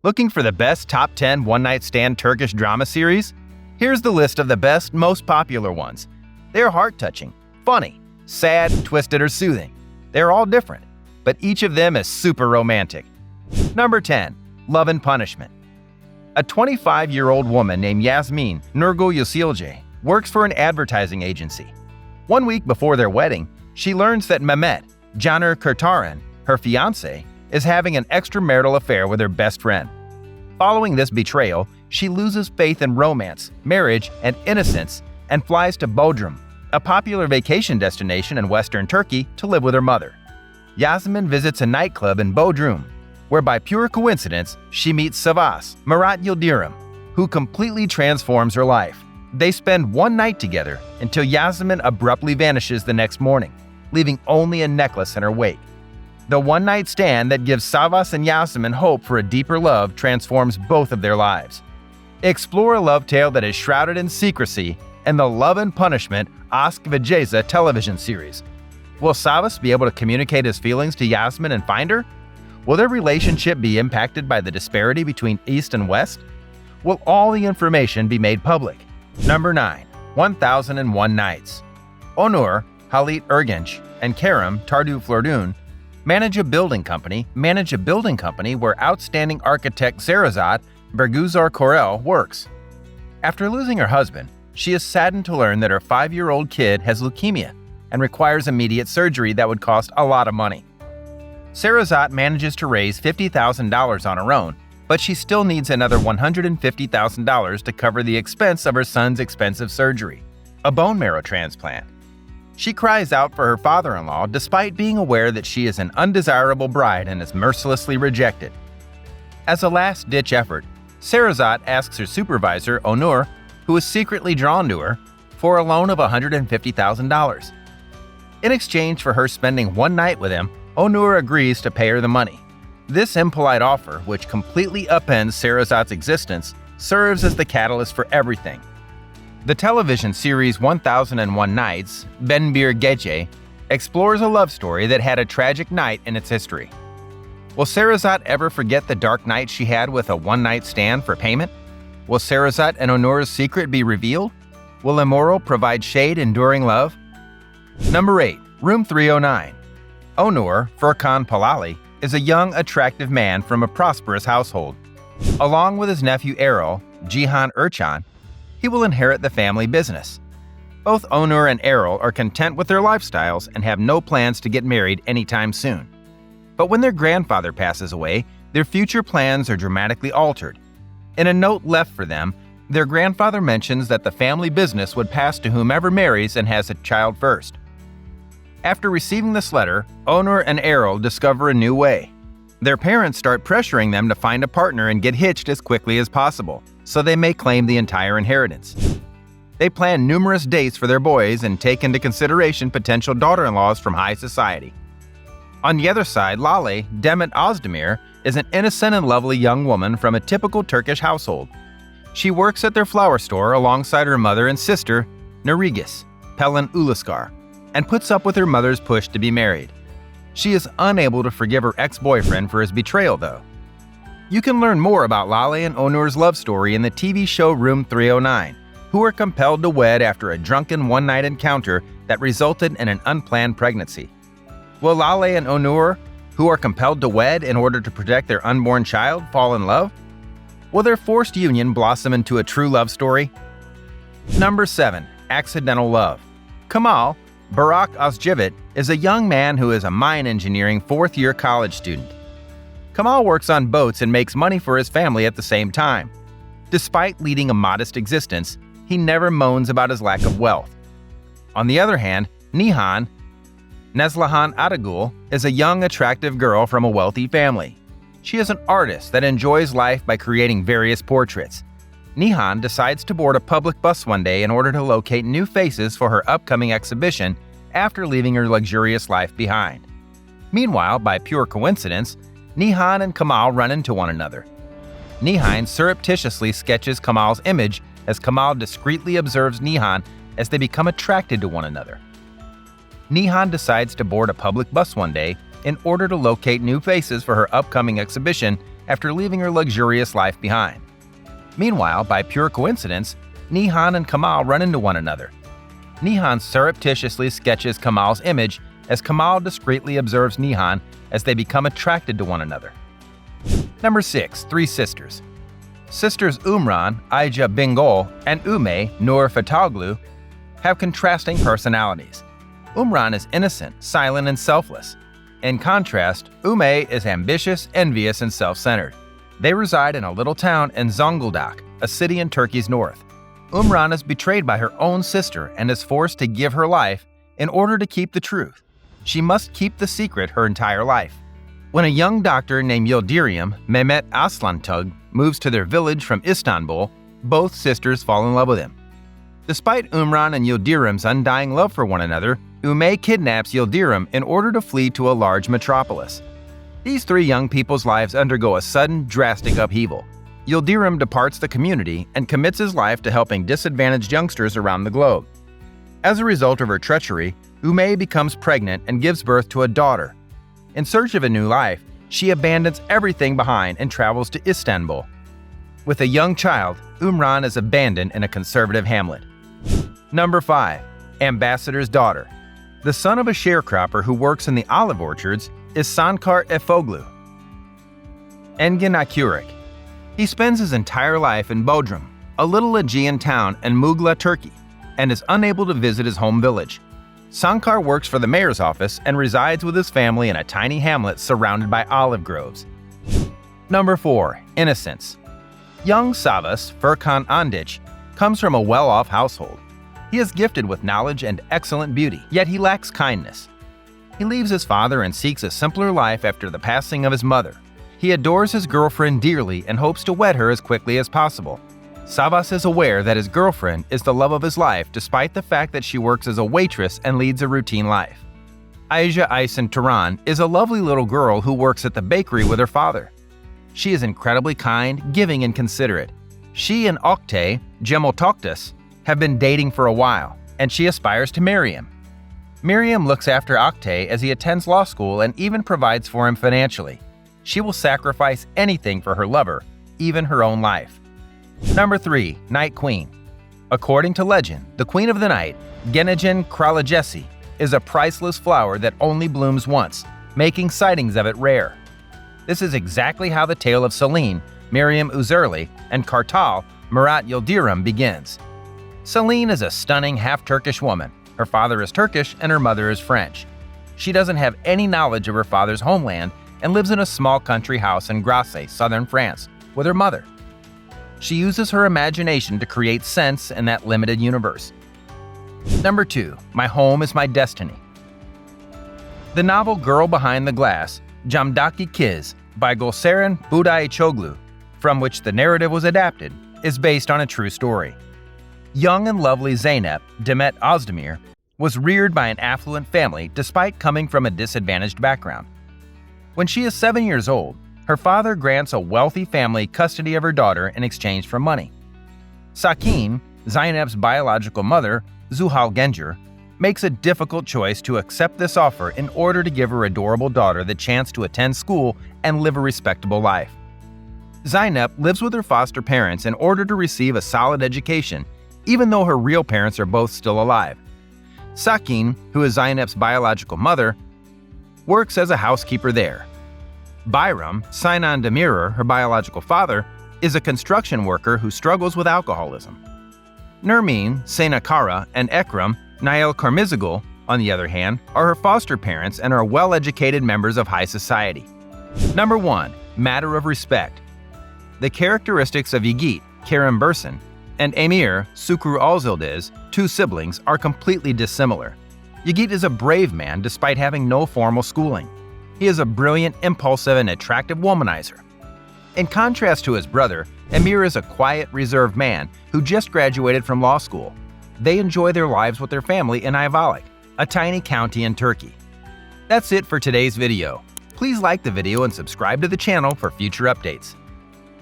Looking for the best top 10 one-night stand Turkish drama series? Here's the list of the best, most popular ones. They're heart-touching, funny, sad, twisted, or soothing. They're all different, but each of them is super romantic. Number 10. Love and Punishment. A 25-year-old woman named Yasmin Nurgul Yusilce works for an advertising agency. 1 week before their wedding, she learns that Mehmet, Caner Kurtaran, her fiancé, is having an extramarital affair with her best friend. Following this betrayal, she loses faith in romance, marriage, and innocence and flies to Bodrum, a popular vacation destination in western Turkey, to live with her mother. Yasmin visits a nightclub in Bodrum, where by pure coincidence, she meets Savas Murat Yildirim, who completely transforms her life. They spend one night together until Yasmin abruptly vanishes the next morning, leaving only a necklace in her wake. The one-night stand that gives Savas and Yasmin hope for a deeper love transforms both of their lives. Explore a love tale that is shrouded in secrecy in the Love and Punishment Aşk ve Ceza television series. Will Savas be able to communicate his feelings to Yasmin and find her? Will their relationship be impacted by the disparity between East and West? Will all the information be made public? Number 9. 1001 Nights. Onur, Halit Ergenç, and Kerem Tardu Flordun manage a building company where outstanding architect Serezat Berguzar Korel works. After losing her husband, she is saddened to learn that her 5-year-old kid has leukemia and requires immediate surgery that would cost a lot of money. Serezat manages to raise $50,000 on her own, but she still needs another $150,000 to cover the expense of her son's expensive surgery, a bone marrow transplant. She cries out for her father-in-law despite being aware that she is an undesirable bride and is mercilessly rejected. As a last-ditch effort, Serezat asks her supervisor, Onur, who is secretly drawn to her, for a loan of $150,000. In exchange for her spending one night with him, Onur agrees to pay her the money. This impolite offer, which completely upends Serezat's existence, serves as the catalyst for everything. The television series 1001 Nights, Ben Bir Gece, explores a love story that had a tragic night in its history. Will Serezat ever forget the dark night she had with a one-night stand for payment? Will Serezat and Onur's secret be revealed? Will immoral provide shade enduring love? Number 8. Room 309. Onur, Furkan Palali, is a young, attractive man from a prosperous household. Along with his nephew Erol, Cihan Erçan, he will inherit the family business. Both Onur and Erol are content with their lifestyles and have no plans to get married anytime soon. But when their grandfather passes away, their future plans are dramatically altered. In a note left for them, their grandfather mentions that the family business would pass to whomever marries and has a child first. After receiving this letter, Onur and Erol discover a new way. Their parents start pressuring them to find a partner and get hitched as quickly as possible, so they may claim the entire inheritance. They plan numerous dates for their boys and take into consideration potential daughter-in-laws from high society. On the other side, Lale, Demet Özdemir, is an innocent and lovely young woman from a typical Turkish household. She works at their flower store alongside her mother and sister, Nergis, Pelin Uluskar, and puts up with her mother's push to be married. She is unable to forgive her ex-boyfriend for his betrayal, though. You can learn more about Lale and Onur's love story in the TV show Room 309, who are compelled to wed after a drunken one-night encounter that resulted in an unplanned pregnancy. Will Lale and Onur, who are compelled to wed in order to protect their unborn child, fall in love? Will their forced union blossom into a true love story? Number 7. Accidental Love. Kamal, Barak Özcevit, is a young man who is a mine engineering fourth-year college student. Kamal works on boats and makes money for his family at the same time. Despite leading a modest existence, he never moans about his lack of wealth. On the other hand, Nihan, Neslihan Atagul, is a young, attractive girl from a wealthy family. She is an artist that enjoys life by creating various portraits. Nihan decides to board a public bus one day in order to locate new faces for her upcoming exhibition after leaving her luxurious life behind. Meanwhile, by pure coincidence, Nihan and Kamal run into one another. Nihan surreptitiously sketches Kamal's image as Kamal discreetly observes Nihan as they become attracted to one another. Nihan decides to board a public bus one day in order to locate new faces for her upcoming exhibition after leaving her luxurious life behind. Meanwhile, by pure coincidence, Nihan and Kamal run into one another. Nihan surreptitiously sketches Kamal's image as Kamal discreetly observes Nihan as they become attracted to one another. Number 6. Three Sisters. Sisters Umran, Aija Bingol, and Ume Nur Fatoglu have contrasting personalities. Umran is innocent, silent, and selfless. In contrast, Ume is ambitious, envious, and self-centered. They reside in a little town in Zonguldak, a city in Turkey's north. Umran is betrayed by her own sister and is forced to give her life in order to keep the truth. She must keep the secret her entire life. When a young doctor named Yildirim Mehmet Aslantug moves to their village from Istanbul, both sisters fall in love with him. Despite Umran and Yildirim's undying love for one another, Ume kidnaps Yildirim in order to flee to a large metropolis. These three young people's lives undergo a sudden, drastic upheaval. Yildirim departs the community and commits his life to helping disadvantaged youngsters around the globe. As a result of her treachery, Ume becomes pregnant and gives birth to a daughter. In search of a new life, she abandons everything behind and travels to Istanbul. With a young child, Umran is abandoned in a conservative hamlet. Number 5. Ambassador's Daughter. The son of a sharecropper who works in the olive orchards is Sankar Efoglu. Engin Akurik. He spends his entire life in Bodrum, a little Aegean town in Mughla, Turkey, and is unable to visit his home village. Sankar works for the mayor's office and resides with his family in a tiny hamlet surrounded by olive groves. Number 4. Innocence. Young Savas Furkan Andic comes from a well-off household. He is gifted with knowledge and excellent beauty, yet he lacks kindness. He leaves his father and seeks a simpler life after the passing of his mother. He adores his girlfriend dearly and hopes to wed her as quickly as possible. Savas is aware that his girlfriend is the love of his life despite the fact that she works as a waitress and leads a routine life. Aija Aysen Turan is a lovely little girl who works at the bakery with her father. She is incredibly kind, giving, and considerate. She and Oktay Cemotoktas have been dating for a while, and she aspires to marry him. Miriam looks after Oktay as he attends law school and even provides for him financially. She will sacrifice anything for her lover, even her own life. Number 3. Night Queen. According to legend, the Queen of the Night, Genegen Kralajesi, is a priceless flower that only blooms once, making sightings of it rare. This is exactly how the tale of Celine, Miriam Uzerli, and Kartal, Murat Yildirim begins. Celine is a stunning half-Turkish woman. Her father is Turkish and her mother is French. She doesn't have any knowledge of her father's homeland and lives in a small country house in Grasse, southern France, with her mother. She uses her imagination to create sense in that limited universe. Number 2. My Home is My Destiny. The novel Girl Behind the Glass, Camdaki Kız, by Gülseren Budayıcıoğlu, from which the narrative was adapted, is based on a true story. Young and lovely Zeynep, Demet Özdemir, was reared by an affluent family despite coming from a disadvantaged background. When she is 7 years old, her father grants a wealthy family custody of her daughter in exchange for money. Sakin, Zeynep's biological mother, Zuhal Gencer, makes a difficult choice to accept this offer in order to give her adorable daughter the chance to attend school and live a respectable life. Zeynep lives with her foster parents in order to receive a solid education, even though her real parents are both still alive. Sakin, who is Zeynep's biological mother, works as a housekeeper there. Bayram, Sinan Demirer, her biological father, is a construction worker who struggles with alcoholism. Nermin, Senakara, and Ekram, Nail Karmizigul, on the other hand, are her foster parents and are well-educated members of high society. Number 1. Matter of Respect. The characteristics of Yiğit, Kerem Bürsin, and Emir, Şükrü Özyıldız, two siblings, are completely dissimilar. Yiğit is a brave man despite having no formal schooling. He is a brilliant, impulsive, and attractive womanizer. In contrast to his brother, Emir is a quiet, reserved man who just graduated from law school. They enjoy their lives with their family in Ayvalık, a tiny county in Turkey. That's it for today's video. Please like the video and subscribe to the channel for future updates.